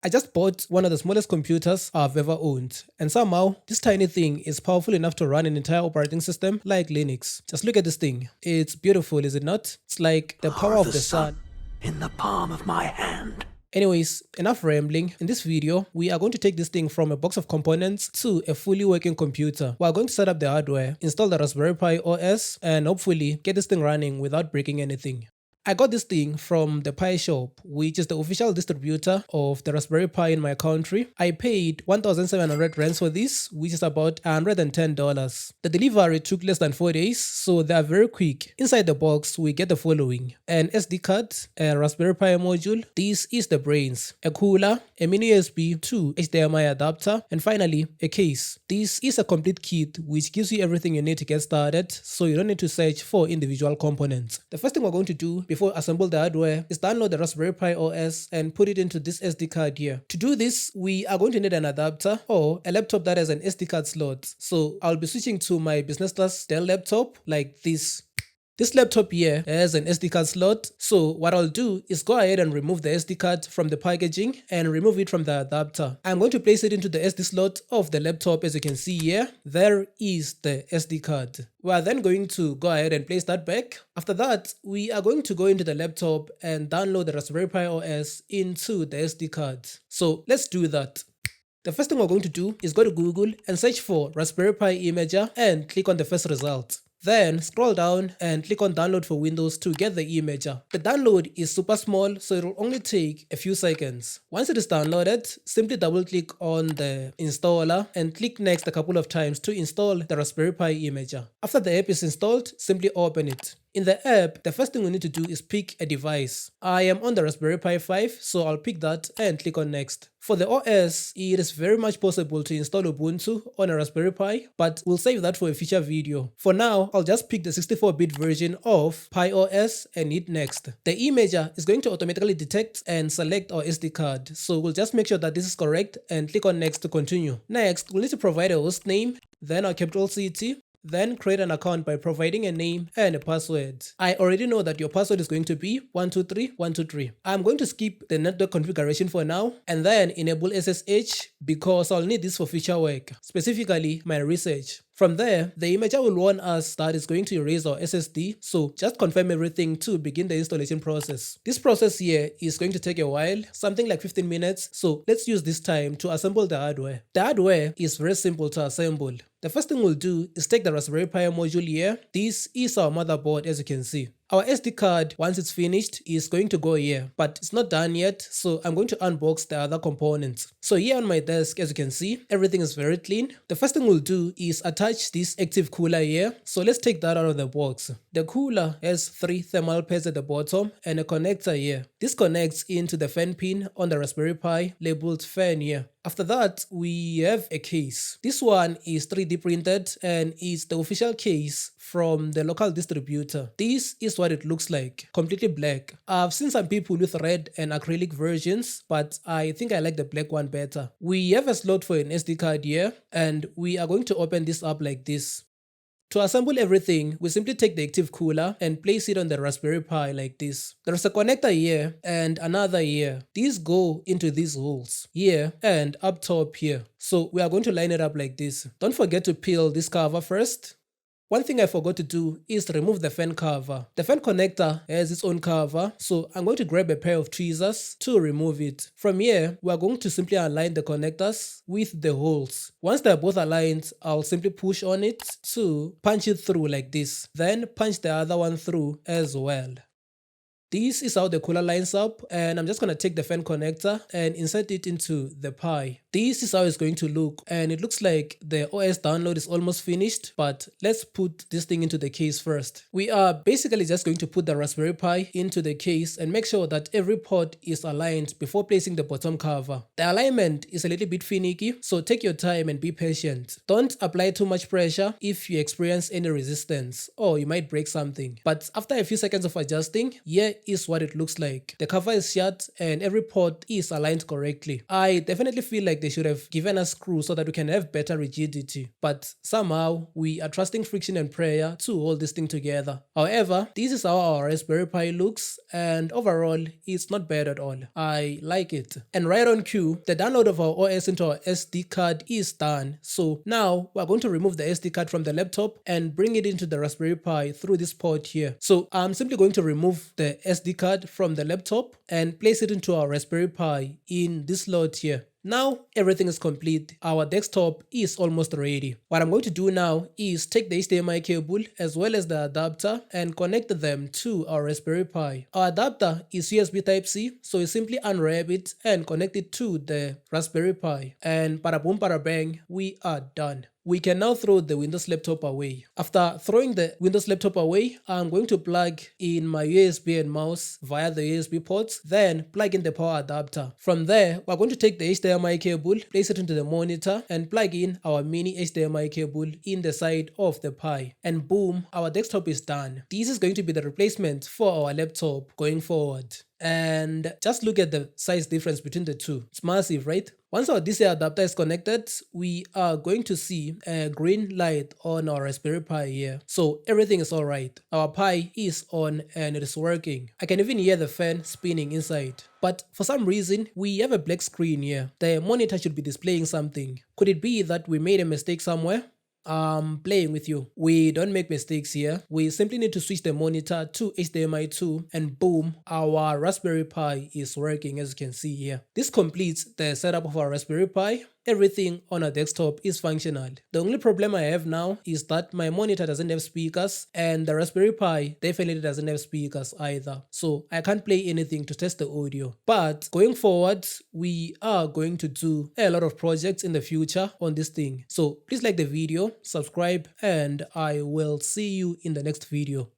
I just bought one of the smallest computers I've ever owned, and somehow this tiny thing is powerful enough to run an entire operating system like Linux. Just look at this thing. It's beautiful, is it not? It's like the power of the sun in the palm of my hand. Anyways, enough rambling. In this video, we are going to take this thing from a box of components to a fully working computer. We are going to set up the hardware, install the Raspberry Pi OS, and hopefully get this thing running without breaking anything. I got this thing from the Pi shop, which is the official distributor of the Raspberry Pi in my country. I paid 1,700 rands for this, which is about $110. The delivery took less than 4 days, so they are very quick. Inside the box, we get the following: an SD card, a Raspberry Pi module, this is the brains, a cooler, a mini USB to HDMI adapter, and finally, a case. This is a complete kit which gives you everything you need to get started, so you don't need to search for individual components. The first thing we're going to do before assemble the hardware is download the Raspberry Pi OS and put it into this SD card here. To do this, we are going to need an adapter or a laptop that has an SD card slot. So I'll be switching to my business class Dell laptop like this. This laptop here has an SD card slot, so what I'll do is go ahead and remove the SD card from the packaging and remove it from the adapter. I'm going to place it into the SD slot of the laptop. As you can see here, there is the SD card. We are then going to go ahead and place that back. After that, we are going to go into the laptop and download the Raspberry Pi OS into the SD card. So let's do that. The first thing we're going to do is go to Google and search for Raspberry Pi Imager and click on the first result. Then scroll down and click on download for Windows to get the imager. The download is super small, so it will only take a few seconds. Once it is downloaded, simply double click on the installer and click next a couple of times to install the Raspberry Pi imager. After the app is installed, simply open it. In the app, the first thing we need to do is pick a device. I am on the Raspberry Pi 5, so I'll pick that and click on next. For the OS, it is very much possible to install Ubuntu on a Raspberry Pi, but we'll save that for a future video. For now, I'll just pick the 64-bit version of Pi OS and hit next. The imager is going to automatically detect and select our SD card, so we'll just make sure that this is correct and click on next to continue. Next, we'll need to provide a host name, then our capital city, then create an account by providing a name and a password. I already know that your password is going to be 123123. I'm going to skip the network configuration for now and then enable SSH because I'll need this for future work, specifically my research. From there, the imager will warn us that it's going to erase our SSD, so just confirm everything to begin the installation process. This process here is going to take a while, something like 15 minutes, so let's use this time to assemble the hardware. The hardware is very simple to assemble. The first thing we'll do is take the Raspberry Pi module here. This is our motherboard, as you can see. Our SD card, once it's finished, is going to go here, but it's not done yet, so I'm going to unbox the other components. So here on my desk, as you can see, everything is very clean. The first thing we'll do is attach this active cooler here, so let's take that out of the box. The cooler has 3 thermal pads at the bottom and a connector here. This connects into the fan pin on the Raspberry Pi labeled fan here. After that, we have a case. This one is 3D printed and is the official case from the local distributor. This is what it looks like, completely black. I've seen some people with red and acrylic versions, but I think I like the black one better. We have a slot for an SD card here, and we are going to open this up like this. To assemble everything, we simply take the active cooler and place it on the Raspberry Pi like this. There's a connector here and another here. These go into these holes here and up top here. So we are going to line it up like this. Don't forget to peel this cover first. One thing I forgot to do is remove the fan cover. The fan connector has its own cover, so I'm going to grab a pair of tweezers to remove it. From here, we are going to simply align the connectors with the holes. Once they are both aligned, I'll simply push on it to punch it through like this. Then punch the other one through as well. This is how the cooler lines up, and I'm just going to take the fan connector and insert it into the Pi. This is how it's going to look, and it looks like the OS download is almost finished, but let's put this thing into the case first. We are basically just going to put the Raspberry Pi into the case and make sure that every port is aligned before placing the bottom cover. The alignment is a little bit finicky, so take your time and be patient. Don't apply too much pressure if you experience any resistance, or you might break something. But after a few seconds of adjusting, here is what it looks like. The cover is shut and every port is aligned correctly. I definitely feel like like they should have given us screws so that we can have better rigidity. But somehow we are trusting friction and prayer to hold this thing together. However, this is how our Raspberry Pi looks, and overall it's not bad at all. I like it. And right on cue, the download of our OS into our SD card is done. So now we're going to remove the SD card from the laptop and bring it into the Raspberry Pi through this port here. So I'm simply going to remove the SD card from the laptop and place it into our Raspberry Pi in this slot here. Now everything is complete. Our desktop is almost ready. What I'm going to do now is take the HDMI cable as well as the adapter and connect them to our Raspberry Pi. Our adapter is USB Type-C, so you simply unwrap it and connect it to the Raspberry Pi. And bada boom bada bang, we are done. We can now throw the Windows laptop away. After throwing the Windows laptop away, I'm going to plug in my USB and mouse via the USB ports, then plug in the power adapter. From there, we're going to take the HDMI cable, place it into the monitor, and plug in our mini HDMI cable in the side of the Pi. And boom, our desktop is done. This is going to be the replacement for our laptop going forward. And just look at the size difference between the two. It's massive, right? Once our DC adapter is connected, we are going to see a green light on our Raspberry Pi here. So everything is alright. Our Pi is on and it is working. I can even hear the fan spinning inside. But for some reason, we have a black screen here. The monitor should be displaying something. Could it be that we made a mistake somewhere? Playing with you. We don't make mistakes here. We simply need to switch the monitor to HDMI 2 and boom, our Raspberry Pi is working, as you can see here. This completes the setup of our Raspberry Pi. Everything on our desktop is functional. The only problem I have now is that my monitor doesn't have speakers and the Raspberry Pi definitely doesn't have speakers either. So I can't play anything to test the audio. But going forward, we are going to do a lot of projects in the future on this thing. So please like the video, subscribe, and I will see you in the next video.